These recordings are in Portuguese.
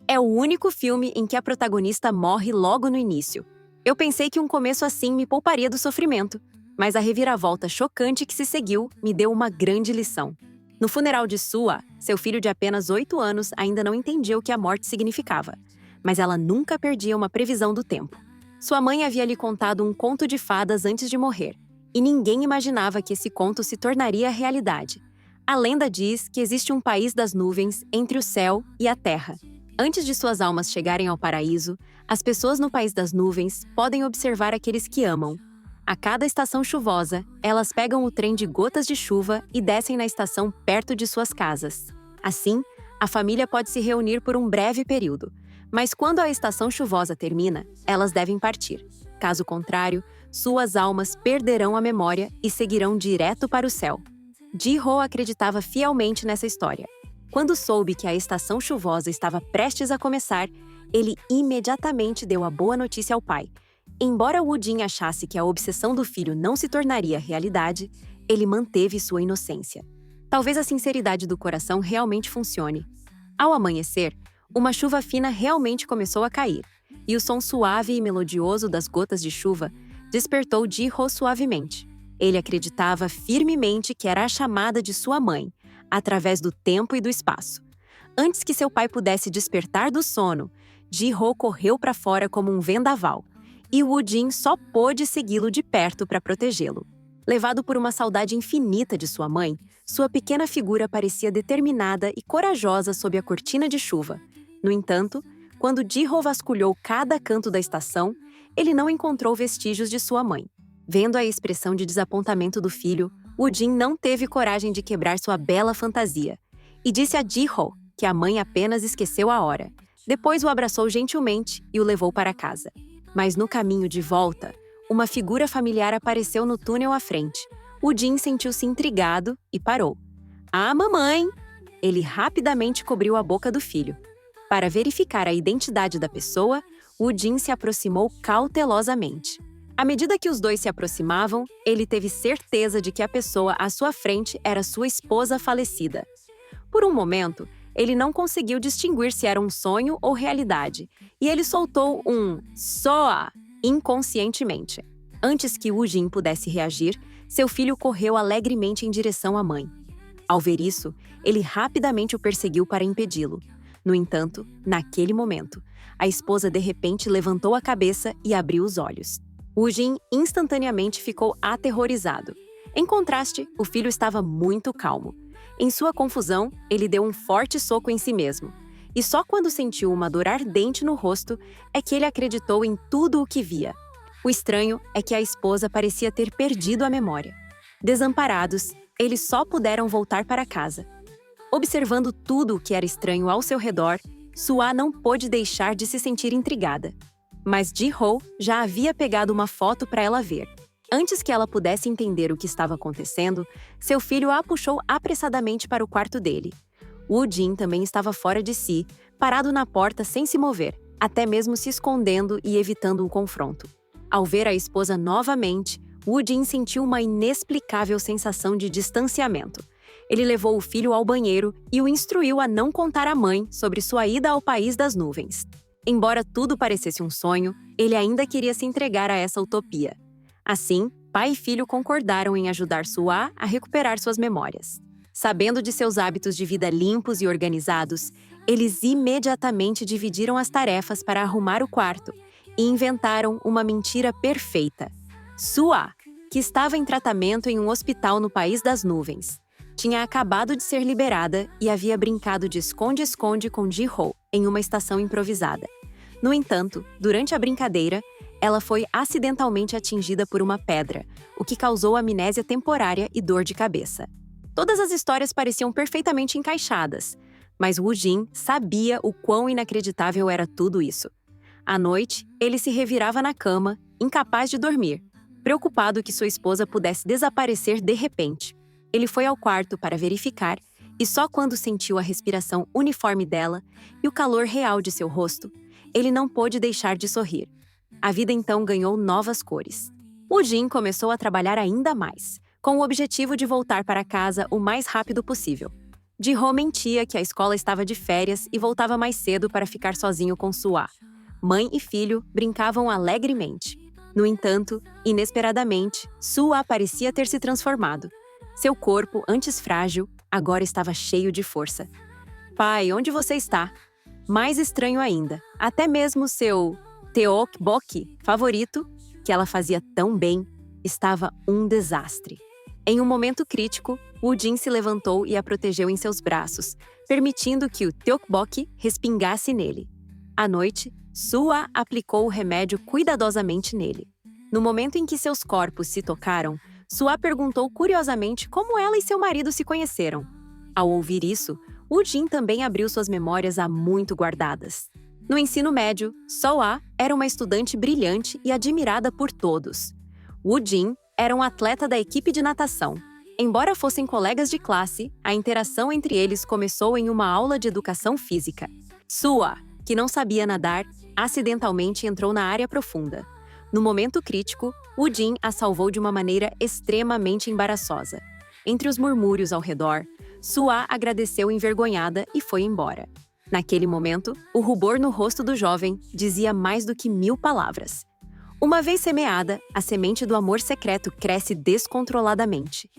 É o único filme em que a protagonista morre logo no início. Eu pensei que um começo assim me pouparia do sofrimento, mas a reviravolta chocante que se seguiu me deu uma grande lição. No funeral de Sua, seu filho de apenas 8 anos ainda não entendia o que a morte significava, mas ela nunca perdia uma previsão do tempo. Sua mãe havia lhe contado um conto de fadas antes de morrer, e ninguém imaginava que esse conto se tornaria realidade. A lenda diz que existe um país das nuvens entre o céu e a terra. Antes de suas almas chegarem ao paraíso, as pessoas no país das nuvens podem observar aqueles que amam. A cada estação chuvosa, elas pegam o trem de gotas de chuva e descem na estação perto de suas casas. Assim, a família pode se reunir por um breve período, mas quando a estação chuvosa termina, elas devem partir. Caso contrário, suas almas perderão a memória e seguirão direto para o céu. Ji-ho acreditava fielmente nessa história. Quando soube que a estação chuvosa estava prestes a começar, ele imediatamente deu a boa notícia ao pai. Embora Woo-jin achasse que a obsessão do filho não se tornaria realidade, ele manteve sua inocência. Talvez a sinceridade do coração realmente funcione. Ao amanhecer, uma chuva fina realmente começou a cair, e o som suave e melodioso das gotas de chuva despertou Ji-ho suavemente. Ele acreditava firmemente que era a chamada de sua mãe, através do tempo e do espaço. Antes que seu pai pudesse despertar do sono, Ji-ho correu para fora como um vendaval, e Woo-jin só pôde segui-lo de perto para protegê-lo. Levado por uma saudade infinita de sua mãe, sua pequena figura parecia determinada e corajosa sob a cortina de chuva. No entanto, quando Ji-ho vasculhou cada canto da estação, ele não encontrou vestígios de sua mãe. Vendo a expressão de desapontamento do filho, Woo-jin não teve coragem de quebrar sua bela fantasia e disse a Ji-ho que a mãe apenas esqueceu a hora. Depois o abraçou gentilmente e o levou para casa. Mas no caminho de volta, uma figura familiar apareceu no túnel à frente. Woo-jin sentiu-se intrigado e parou. "Ah, mamãe!" Ele rapidamente cobriu a boca do filho. Para verificar a identidade da pessoa, Woo-jin se aproximou cautelosamente. À medida que os dois se aproximavam, ele teve certeza de que a pessoa à sua frente era sua esposa falecida. Por um momento, ele não conseguiu distinguir se era um sonho ou realidade, e ele soltou um "soa" inconscientemente. Antes que Woo-jin pudesse reagir, seu filho correu alegremente em direção à mãe. Ao ver isso, ele rapidamente o perseguiu para impedi-lo. No entanto, naquele momento, a esposa de repente levantou a cabeça e abriu os olhos. Woo-jin instantaneamente ficou aterrorizado. Em contraste, o filho estava muito calmo. Em sua confusão, ele deu um forte soco em si mesmo. E só quando sentiu uma dor ardente no rosto é que ele acreditou em tudo o que via. O estranho é que a esposa parecia ter perdido a memória. Desamparados, eles só puderam voltar para casa. Observando tudo o que era estranho ao seu redor, Sua não pôde deixar de se sentir intrigada. Mas Ji-ho já havia pegado uma foto para ela ver. Antes que ela pudesse entender o que estava acontecendo, seu filho a puxou apressadamente para o quarto dele. Woo-jin também estava fora de si, parado na porta sem se mover, até mesmo se escondendo e evitando um confronto. Ao ver a esposa novamente, Woo-jin sentiu uma inexplicável sensação de distanciamento. Ele levou o filho ao banheiro e o instruiu a não contar à mãe sobre sua ida ao país das nuvens. Embora tudo parecesse um sonho, ele ainda queria se entregar a essa utopia. Assim, pai e filho concordaram em ajudar Sua a recuperar suas memórias. Sabendo de seus hábitos de vida limpos e organizados, eles imediatamente dividiram as tarefas para arrumar o quarto e inventaram uma mentira perfeita. Sua, que estava em tratamento em um hospital no país das nuvens, tinha acabado de ser liberada e havia brincado de esconde-esconde com Ji-ho em uma estação improvisada. No entanto, durante a brincadeira, ela foi acidentalmente atingida por uma pedra, o que causou amnésia temporária e dor de cabeça. Todas as histórias pareciam perfeitamente encaixadas, mas Woo-jin sabia o quão inacreditável era tudo isso. À noite, ele se revirava na cama, incapaz de dormir, preocupado que sua esposa pudesse desaparecer de repente. Ele foi ao quarto para verificar, e só quando sentiu a respiração uniforme dela e o calor real de seu rosto, ele não pôde deixar de sorrir. A vida então ganhou novas cores. Woo-jin começou a trabalhar ainda mais, com o objetivo de voltar para casa o mais rápido possível. Ji-ho mentia que a escola estava de férias e voltava mais cedo para ficar sozinho com Soo-ah. Mãe e filho brincavam alegremente. No entanto, inesperadamente, Soo-ah parecia ter se transformado. Seu corpo, antes frágil, agora estava cheio de força. Pai, onde você está? Mais estranho ainda, até mesmo seu tteokbokki favorito, que ela fazia tão bem, estava um desastre. Em um momento crítico, Woo-jin se levantou e a protegeu em seus braços, permitindo que o tteokbokki respingasse nele. À noite, Soo-ah aplicou o remédio cuidadosamente nele. No momento em que seus corpos se tocaram, Soo-ah perguntou curiosamente como ela e seu marido se conheceram. Ao ouvir isso, Woo-jin também abriu suas memórias há muito guardadas. No ensino médio, Soo-ah era uma estudante brilhante e admirada por todos. Woo-jin era um atleta da equipe de natação. Embora fossem colegas de classe, a interação entre eles começou em uma aula de educação física. Soo-ah, que não sabia nadar, acidentalmente entrou na área profunda. No momento crítico, Woo-jin a salvou de uma maneira extremamente embaraçosa. Entre os murmúrios ao redor, Soo-ah agradeceu envergonhada e foi embora. Naquele momento, o rubor no rosto do jovem dizia mais do que 1000 palavras. Uma vez semeada, a semente do amor secreto cresce descontroladamente.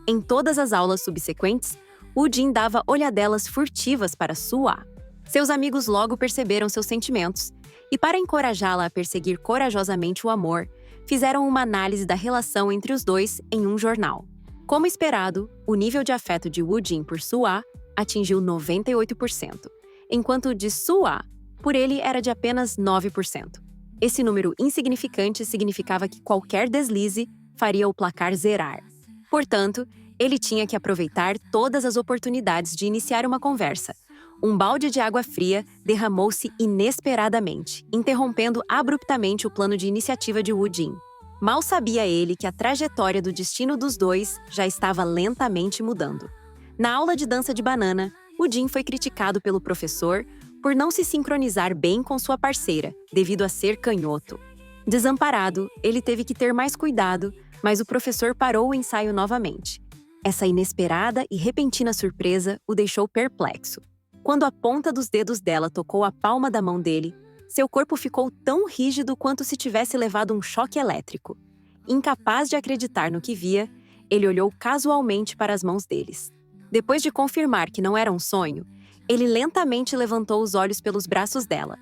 Em todas as aulas subsequentes, Woo-jin dava olhadelas furtivas para Soo-ah. Seus amigos logo perceberam seus sentimentos, e para encorajá-la a perseguir corajosamente o amor, fizeram uma análise da relação entre os dois em um jornal. Como esperado, o nível de afeto de Woo-jin por Soo-ah atingiu 98%, enquanto o de Soo-ah por ele era de apenas 9%. Esse número insignificante significava que qualquer deslize faria o placar zerar. Portanto, ele tinha que aproveitar todas as oportunidades de iniciar uma conversa. Um balde de água fria derramou-se inesperadamente, interrompendo abruptamente o plano de iniciativa de Woo-jin. Mal sabia ele que a trajetória do destino dos dois já estava lentamente mudando. Na aula de dança de banana, Woo-jin foi criticado pelo professor por não se sincronizar bem com sua parceira, devido a ser canhoto. Desamparado, ele teve que ter mais cuidado, mas o professor parou o ensaio novamente. Essa inesperada e repentina surpresa o deixou perplexo. Quando a ponta dos dedos dela tocou a palma da mão dele, seu corpo ficou tão rígido quanto se tivesse levado um choque elétrico. Incapaz de acreditar no que via, ele olhou casualmente para as mãos deles. Depois de confirmar que não era um sonho, ele lentamente levantou os olhos pelos braços dela.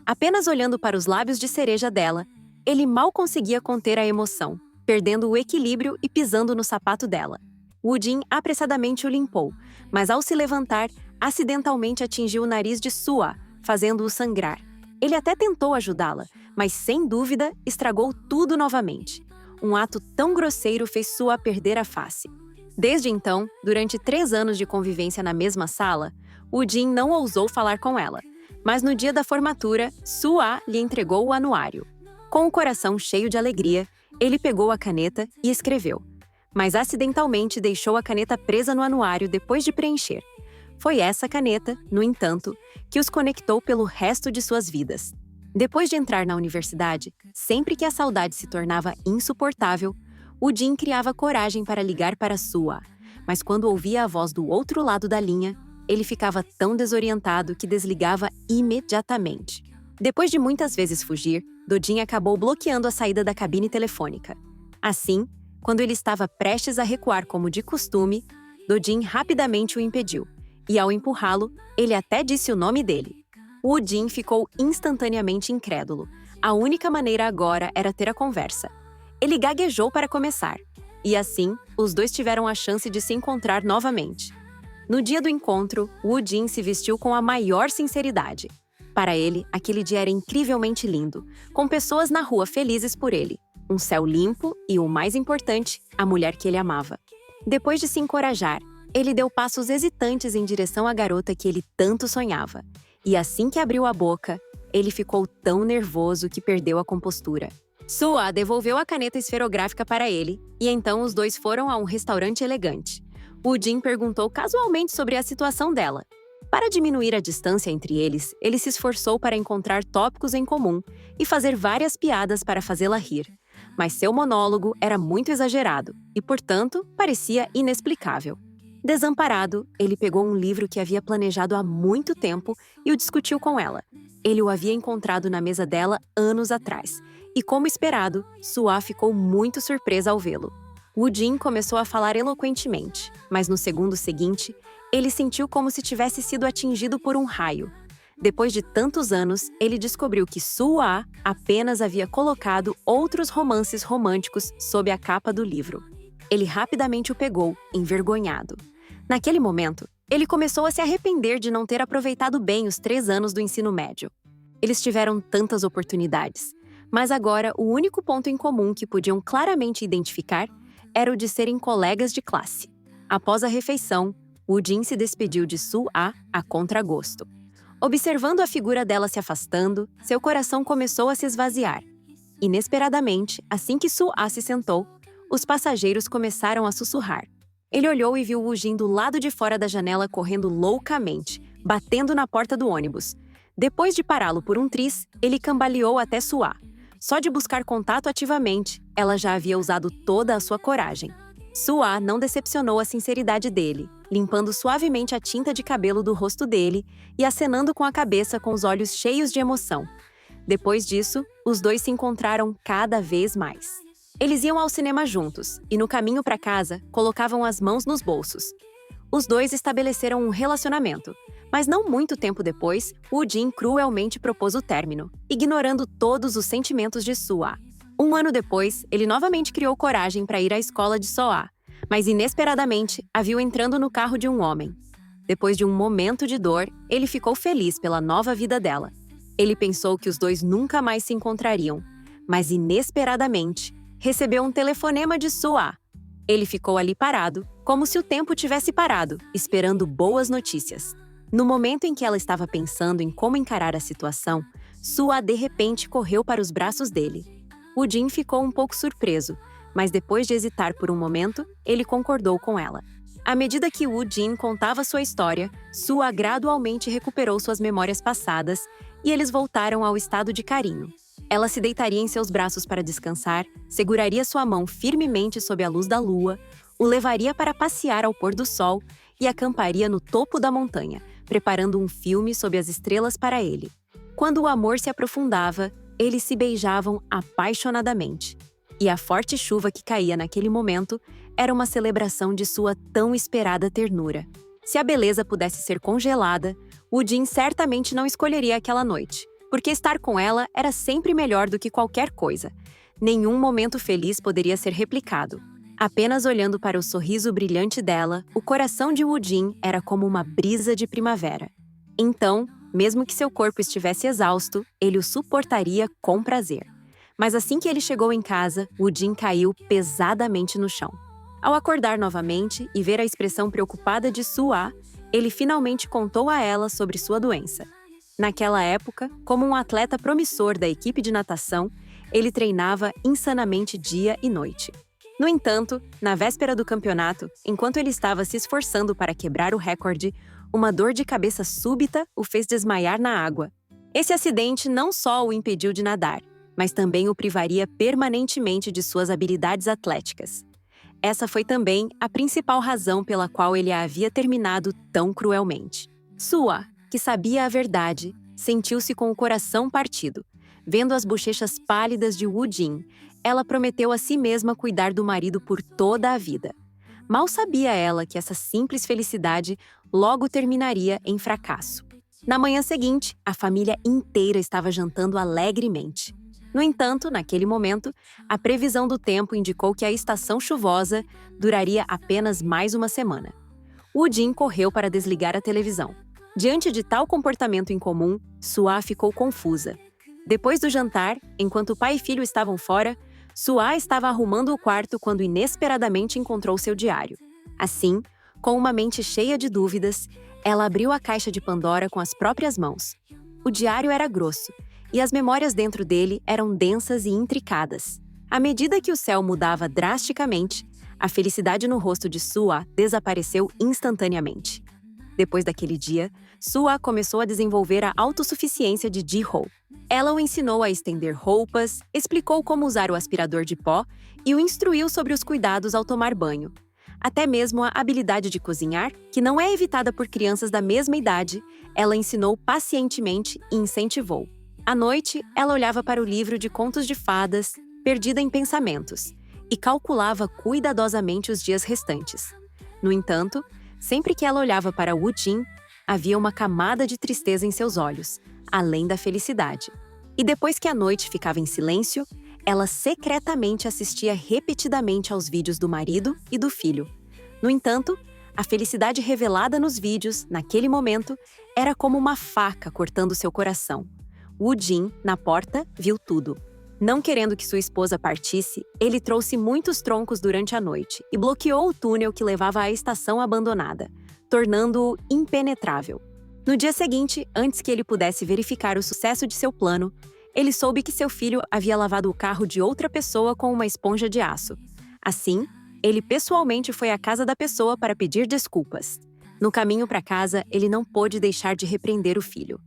Apenas olhando para os lábios de cereja dela, ele mal conseguia conter a emoção, perdendo o equilíbrio e pisando no sapato dela. Woo-jin apressadamente o limpou, mas ao se levantar, acidentalmente atingiu o nariz de Soo-ah, fazendo-o sangrar. Ele até tentou ajudá-la, mas sem dúvida estragou tudo novamente. Um ato tão grosseiro fez Soo-ah perder a face. Desde então, durante 3 anos de convivência na mesma sala, Woo-jin não ousou falar com ela, mas no dia da formatura, Soo-ah lhe entregou o anuário. Com o coração cheio de alegria, ele pegou a caneta e escreveu, mas acidentalmente deixou a caneta presa no anuário depois de preencher. Foi essa caneta, no entanto, que os conectou pelo resto de suas vidas. Depois de entrar na universidade, sempre que a saudade se tornava insuportável, Woo-jin criava coragem para ligar para Soo-ah, mas quando ouvia a voz do outro lado da linha, ele ficava tão desorientado que desligava imediatamente. Depois de muitas vezes fugir, Do-jin acabou bloqueando a saída da cabine telefônica. Assim, quando ele estava prestes a recuar como de costume, Do-jin rapidamente o impediu, e ao empurrá-lo, ele até disse o nome dele. Woo-jin ficou instantaneamente incrédulo. A única maneira agora era ter a conversa. Ele gaguejou para começar, e assim, os dois tiveram a chance de se encontrar novamente. No dia do encontro, Woo-jin se vestiu com a maior sinceridade. Para ele, aquele dia era incrivelmente lindo, com pessoas na rua felizes por ele, um céu limpo e, o mais importante, a mulher que ele amava. Depois de se encorajar, ele deu passos hesitantes em direção à garota que ele tanto sonhava. E assim que abriu a boca, ele ficou tão nervoso que perdeu a compostura. Soo-ah devolveu a caneta esferográfica para ele, e então os dois foram a um restaurante elegante. Woo-jin perguntou casualmente sobre a situação dela. Para diminuir a distância entre eles, ele se esforçou para encontrar tópicos em comum e fazer várias piadas para fazê-la rir. Mas seu monólogo era muito exagerado e, portanto, parecia inexplicável. Desamparado, ele pegou um livro que havia planejado há muito tempo e o discutiu com ela. Ele o havia encontrado na mesa dela anos atrás, e como esperado, Sua ficou muito surpresa ao vê-lo. Woo Jin começou a falar eloquentemente, mas no segundo seguinte, ele sentiu como se tivesse sido atingido por um raio. Depois de tantos anos, ele descobriu que Sua apenas havia colocado outros romances românticos sob a capa do livro. Ele rapidamente o pegou, envergonhado. Naquele momento, ele começou a se arrepender de não ter aproveitado bem os 3 anos do ensino médio. Eles tiveram tantas oportunidades, mas agora o único ponto em comum que podiam claramente identificar era o de serem colegas de classe. Após a refeição, Woo Jin se despediu de Sua a contragosto. Observando a figura dela se afastando, seu coração começou a se esvaziar. Inesperadamente, assim que Sua se sentou, os passageiros começaram a sussurrar. Ele olhou e viu Woo Jin do lado de fora da janela correndo loucamente, batendo na porta do ônibus. Depois de pará-lo por um tris, ele cambaleou até Sua. Só de buscar contato ativamente, ela já havia usado toda a sua coragem. Sua não decepcionou a sinceridade dele, limpando suavemente a tinta de cabelo do rosto dele e acenando com a cabeça com os olhos cheios de emoção. Depois disso, os dois se encontraram cada vez mais. Eles iam ao cinema juntos e, no caminho para casa, colocavam as mãos nos bolsos. Os dois estabeleceram um relacionamento, mas não muito tempo depois, Woo Jin cruelmente propôs o término, ignorando todos os sentimentos de Sua. 1 ano depois, ele novamente criou coragem para ir à escola de Sua, mas inesperadamente a viu entrando no carro de um homem. Depois de um momento de dor, ele ficou feliz pela nova vida dela. Ele pensou que os dois nunca mais se encontrariam, mas inesperadamente recebeu um telefonema de Sua. Ele ficou ali parado, como se o tempo tivesse parado, esperando boas notícias. No momento em que ela estava pensando em como encarar a situação, Sua de repente correu para os braços dele. Woo Jin ficou um pouco surpreso, mas depois de hesitar por um momento, ele concordou com ela. À medida que Woo Jin contava sua história, Sua gradualmente recuperou suas memórias passadas e eles voltaram ao estado de carinho. Ela se deitaria em seus braços para descansar, seguraria sua mão firmemente sob a luz da lua, o levaria para passear ao pôr do sol e acamparia no topo da montanha, preparando um filme sob as estrelas para ele. Quando o amor se aprofundava, eles se beijavam apaixonadamente. E a forte chuva que caía naquele momento era uma celebração de sua tão esperada ternura. Se a beleza pudesse ser congelada, Woo Jin certamente não escolheria aquela noite, porque estar com ela era sempre melhor do que qualquer coisa. Nenhum momento feliz poderia ser replicado. Apenas olhando para o sorriso brilhante dela, o coração de Woo Jin era como uma brisa de primavera. Então, mesmo que seu corpo estivesse exausto, ele o suportaria com prazer. Mas assim que ele chegou em casa, Woo Jin caiu pesadamente no chão. Ao acordar novamente e ver a expressão preocupada de Sua, ele finalmente contou a ela sobre sua doença. Naquela época, como um atleta promissor da equipe de natação, ele treinava insanamente dia e noite. No entanto, na véspera do campeonato, enquanto ele estava se esforçando para quebrar o recorde, uma dor de cabeça súbita o fez desmaiar na água. Esse acidente não só o impediu de nadar, mas também o privaria permanentemente de suas habilidades atléticas. Essa foi também a principal razão pela qual ele a havia terminado tão cruelmente. Sua, que sabia a verdade, sentiu-se com o coração partido. Vendo as bochechas pálidas de Woo Jin, ela prometeu a si mesma cuidar do marido por toda a vida. Mal sabia ela que essa simples felicidade logo terminaria em fracasso. Na manhã seguinte, a família inteira estava jantando alegremente. No entanto, naquele momento, a previsão do tempo indicou que a estação chuvosa duraria apenas mais uma semana. Woo Jin correu para desligar a televisão. Diante de tal comportamento incomum, Sua ficou confusa. Depois do jantar, enquanto o pai e filho estavam fora, Sua estava arrumando o quarto quando inesperadamente encontrou seu diário. Assim, com uma mente cheia de dúvidas, ela abriu a caixa de Pandora com as próprias mãos. O diário era grosso, e as memórias dentro dele eram densas e intricadas. À medida que o céu mudava drasticamente, a felicidade no rosto de Sua desapareceu instantaneamente. Depois daquele dia, Sua começou a desenvolver a autossuficiência de Ji-ho. Ela o ensinou a estender roupas, explicou como usar o aspirador de pó e o instruiu sobre os cuidados ao tomar banho. Até mesmo a habilidade de cozinhar, que não é evitada por crianças da mesma idade, ela ensinou pacientemente e incentivou. À noite, ela olhava para o livro de contos de fadas, perdida em pensamentos, e calculava cuidadosamente os dias restantes. No entanto, sempre que ela olhava para Wu Jin, havia uma camada de tristeza em seus olhos, além da felicidade. E depois que a noite ficava em silêncio, ela secretamente assistia repetidamente aos vídeos do marido e do filho. No entanto, a felicidade revelada nos vídeos, naquele momento, era como uma faca cortando seu coração. Wu Jin, na porta, viu tudo. Não querendo que sua esposa partisse, ele trouxe muitos troncos durante a noite e bloqueou o túnel que levava à estação abandonada, tornando-o impenetrável. No dia seguinte, antes que ele pudesse verificar o sucesso de seu plano, ele soube que seu filho havia lavado o carro de outra pessoa com uma esponja de aço. Assim, ele pessoalmente foi à casa da pessoa para pedir desculpas. No caminho para casa, ele não pôde deixar de repreender o filho.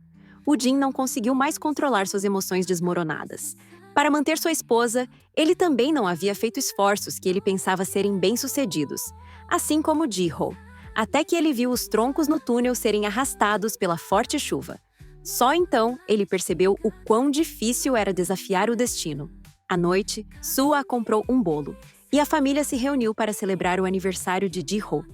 O Jin não conseguiu mais controlar suas emoções desmoronadas. Para manter sua esposa, ele também não havia feito esforços que ele pensava serem bem-sucedidos, assim como Ji-ho, até que ele viu os troncos no túnel serem arrastados pela forte chuva. Só então ele percebeu o quão difícil era desafiar o destino. À noite, Sua comprou um bolo, e a família se reuniu para celebrar o aniversário de Ji-ho.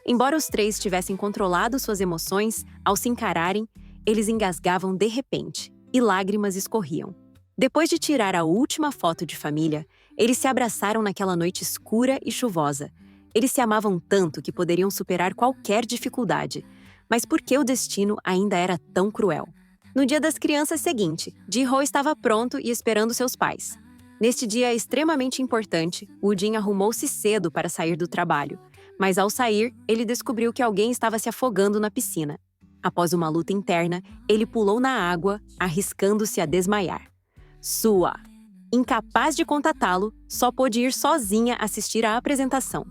Embora os três tivessem controlado suas emoções, ao se encararem, eles engasgavam de repente, e lágrimas escorriam. Depois de tirar a última foto de família, eles se abraçaram naquela noite escura e chuvosa. Eles se amavam tanto que poderiam superar qualquer dificuldade, mas por que o destino ainda era tão cruel? No dia das crianças seguinte, Ji-ho estava pronto e esperando seus pais. Neste dia extremamente importante, Woo Jin arrumou-se cedo para sair do trabalho, mas ao sair, ele descobriu que alguém estava se afogando na piscina. Após uma luta interna, ele pulou na água, arriscando-se a desmaiar. Sua, incapaz de contatá-lo, só pôde ir sozinha assistir à apresentação.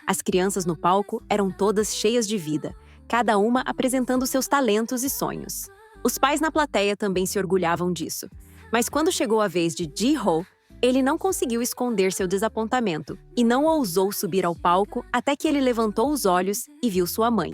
As crianças no palco eram todas cheias de vida, cada uma apresentando seus talentos e sonhos. Os pais na plateia também se orgulhavam disso. Mas quando chegou a vez de Ji-ho, ele não conseguiu esconder seu desapontamento e não ousou subir ao palco até que ele levantou os olhos e viu sua mãe.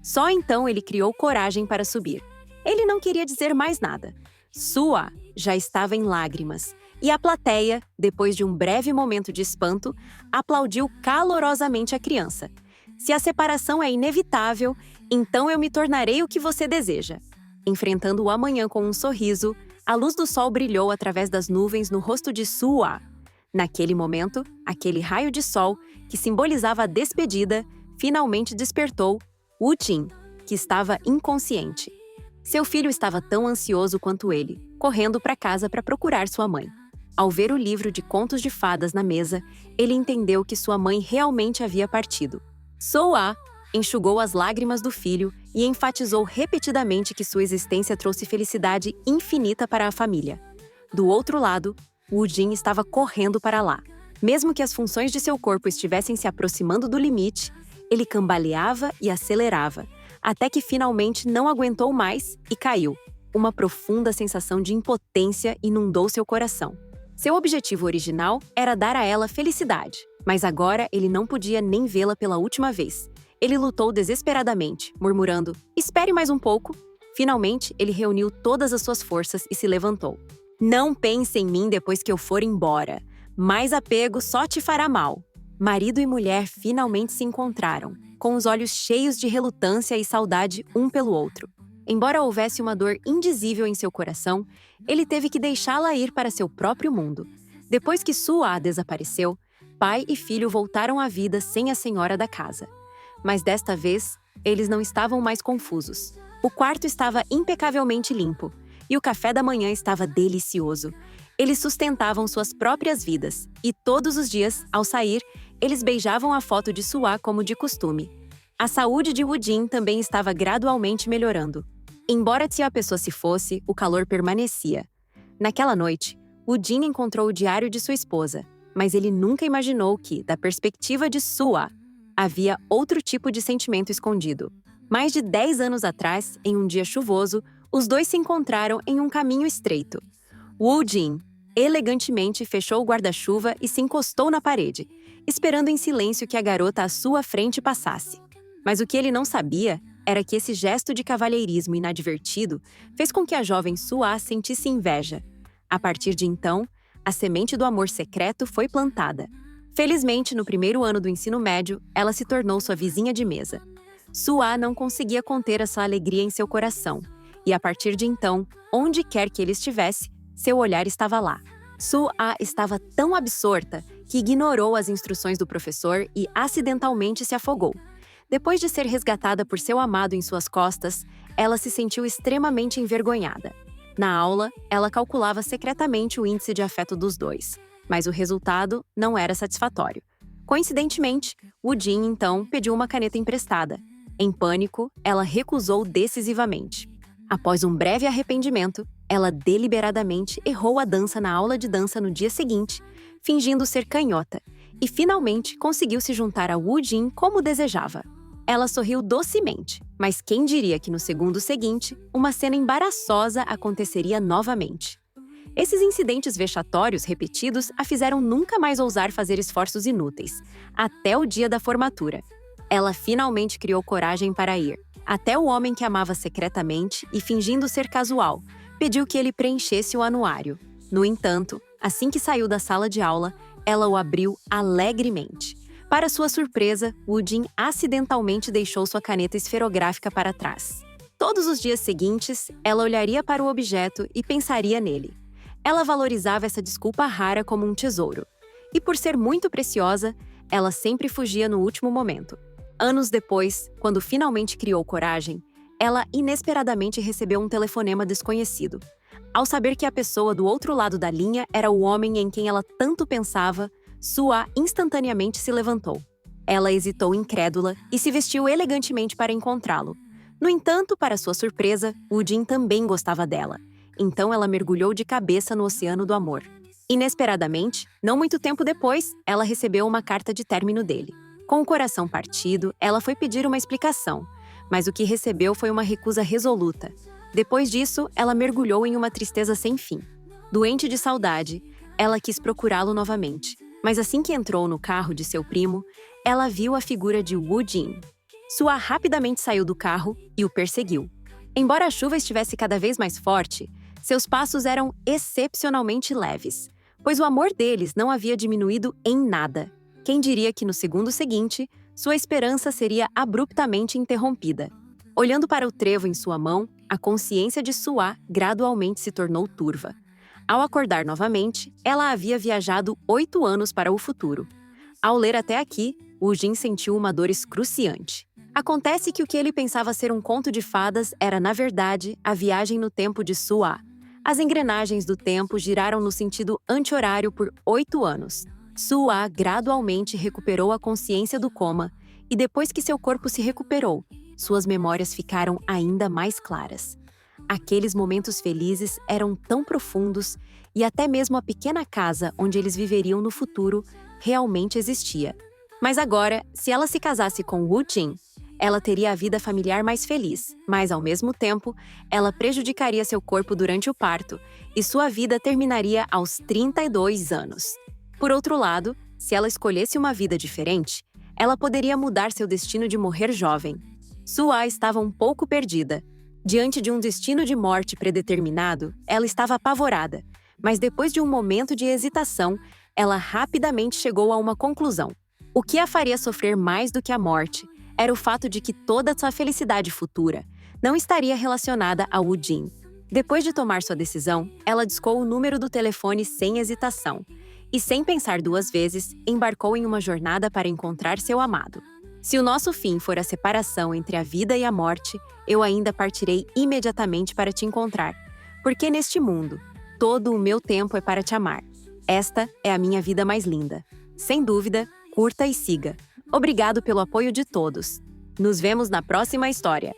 Só então ele criou coragem para subir. Ele não queria dizer mais nada. Sua já estava em lágrimas, e a plateia, depois de um breve momento de espanto, aplaudiu calorosamente a criança. Se a separação é inevitável, então eu me tornarei o que você deseja. Enfrentando o amanhã com um sorriso, a luz do sol brilhou através das nuvens no rosto de Sua. Naquele momento, aquele raio de sol, que simbolizava a despedida, finalmente despertou Woo Jin, que estava inconsciente. Seu filho estava tão ansioso quanto ele, correndo para casa para procurar sua mãe. Ao ver o livro de contos de fadas na mesa, ele entendeu que sua mãe realmente havia partido. Sua enxugou as lágrimas do filho e enfatizou repetidamente que sua existência trouxe felicidade infinita para a família. Do outro lado, Woo Jin estava correndo para lá. Mesmo que as funções de seu corpo estivessem se aproximando do limite, ele cambaleava e acelerava, até que finalmente não aguentou mais e caiu. Uma profunda sensação de impotência inundou seu coração. Seu objetivo original era dar a ela felicidade, mas agora ele não podia nem vê-la pela última vez. Ele lutou desesperadamente, murmurando, "Espere mais um pouco." Finalmente, ele reuniu todas as suas forças e se levantou. "Não pense em mim depois que eu for embora. Mais apego só te fará mal." Marido e mulher finalmente se encontraram, com os olhos cheios de relutância e saudade um pelo outro. Embora houvesse uma dor indizível em seu coração, ele teve que deixá-la ir para seu próprio mundo. Depois que Sua desapareceu, pai e filho voltaram à vida sem a senhora da casa. Mas desta vez, eles não estavam mais confusos. O quarto estava impecavelmente limpo, e o café da manhã estava delicioso. Eles sustentavam suas próprias vidas, e todos os dias, ao sair, eles beijavam a foto de Sua como de costume. A saúde de Woo Jin também estava gradualmente melhorando. Embora se a pessoa se fosse, o calor permanecia. Naquela noite, Woo Jin encontrou o diário de sua esposa, mas ele nunca imaginou que, da perspectiva de Sua, havia outro tipo de sentimento escondido. Mais de 10 anos atrás, em um dia chuvoso, os dois se encontraram em um caminho estreito. Woo Jin elegantemente fechou o guarda-chuva e se encostou na parede, esperando em silêncio que a garota à sua frente passasse. Mas o que ele não sabia era que esse gesto de cavalheirismo inadvertido fez com que a jovem Sua sentisse inveja. A partir de então, a semente do amor secreto foi plantada. Felizmente, no primeiro ano do ensino médio, ela se tornou sua vizinha de mesa. Sua não conseguia conter essa alegria em seu coração, e a partir de então, onde quer que ele estivesse, seu olhar estava lá. Sua estava tão absorta que ignorou as instruções do professor e acidentalmente se afogou. Depois de ser resgatada por seu amado em suas costas, ela se sentiu extremamente envergonhada. Na aula, ela calculava secretamente o índice de afeto dos dois, mas o resultado não era satisfatório. Coincidentemente, Woo Jin então pediu uma caneta emprestada. Em pânico, ela recusou decisivamente. Após um breve arrependimento, ela deliberadamente errou a dança na aula de dança no dia seguinte, fingindo ser canhota, e finalmente conseguiu se juntar a Woo Jin como desejava. Ela sorriu docemente, mas quem diria que no segundo seguinte, uma cena embaraçosa aconteceria novamente. Esses incidentes vexatórios repetidos a fizeram nunca mais ousar fazer esforços inúteis, até o dia da formatura. Ela finalmente criou coragem para ir. Até o homem que amava secretamente e fingindo ser casual, pediu que ele preenchesse o anuário. No entanto, assim que saiu da sala de aula, ela o abriu alegremente. Para sua surpresa, Woo Jin acidentalmente deixou sua caneta esferográfica para trás. Todos os dias seguintes, ela olharia para o objeto e pensaria nele. Ela valorizava essa desculpa rara como um tesouro. E por ser muito preciosa, ela sempre fugia no último momento. Anos depois, quando finalmente criou coragem, ela inesperadamente recebeu um telefonema desconhecido. Ao saber que a pessoa do outro lado da linha era o homem em quem ela tanto pensava, Sua instantaneamente se levantou. Ela hesitou incrédula e se vestiu elegantemente para encontrá-lo. No entanto, para sua surpresa, Woo Jin também gostava dela. Então ela mergulhou de cabeça no oceano do amor. Inesperadamente, não muito tempo depois, ela recebeu uma carta de término dele. Com o coração partido, ela foi pedir uma explicação, mas o que recebeu foi uma recusa resoluta. Depois disso, ela mergulhou em uma tristeza sem fim. Doente de saudade, ela quis procurá-lo novamente. Mas assim que entrou no carro de seu primo, ela viu a figura de Woo Jin. Sua rapidamente saiu do carro e o perseguiu. Embora a chuva estivesse cada vez mais forte, seus passos eram excepcionalmente leves, pois o amor deles não havia diminuído em nada. Quem diria que no segundo seguinte, sua esperança seria abruptamente interrompida. Olhando para o trevo em sua mão, a consciência de Sua gradualmente se tornou turva. Ao acordar novamente, ela havia viajado 8 anos para o futuro. Ao ler até aqui, Woo Jin sentiu uma dor excruciante. Acontece que o que ele pensava ser um conto de fadas era, na verdade, a viagem no tempo de Sua. As engrenagens do tempo giraram no sentido anti-horário por 8 anos. Sua gradualmente recuperou a consciência do coma, e depois que seu corpo se recuperou, suas memórias ficaram ainda mais claras. Aqueles momentos felizes eram tão profundos e até mesmo a pequena casa onde eles viveriam no futuro realmente existia. Mas agora, se ela se casasse com Woo Jin, ela teria a vida familiar mais feliz, mas ao mesmo tempo, ela prejudicaria seu corpo durante o parto e sua vida terminaria aos 32 anos. Por outro lado, se ela escolhesse uma vida diferente, ela poderia mudar seu destino de morrer jovem. Sua estava um pouco perdida. Diante de um destino de morte predeterminado, ela estava apavorada, mas depois de um momento de hesitação, ela rapidamente chegou a uma conclusão. O que a faria sofrer mais do que a morte era o fato de que toda sua felicidade futura não estaria relacionada a Woo Jin. Depois de tomar sua decisão, ela discou o número do telefone sem hesitação e, sem pensar 2 vezes, embarcou em uma jornada para encontrar seu amado. Se o nosso fim for a separação entre a vida e a morte, eu ainda partirei imediatamente para te encontrar, porque neste mundo, todo o meu tempo é para te amar. Esta é a minha vida mais linda. Sem dúvida, curta e siga. Obrigado pelo apoio de todos. Nos vemos na próxima história.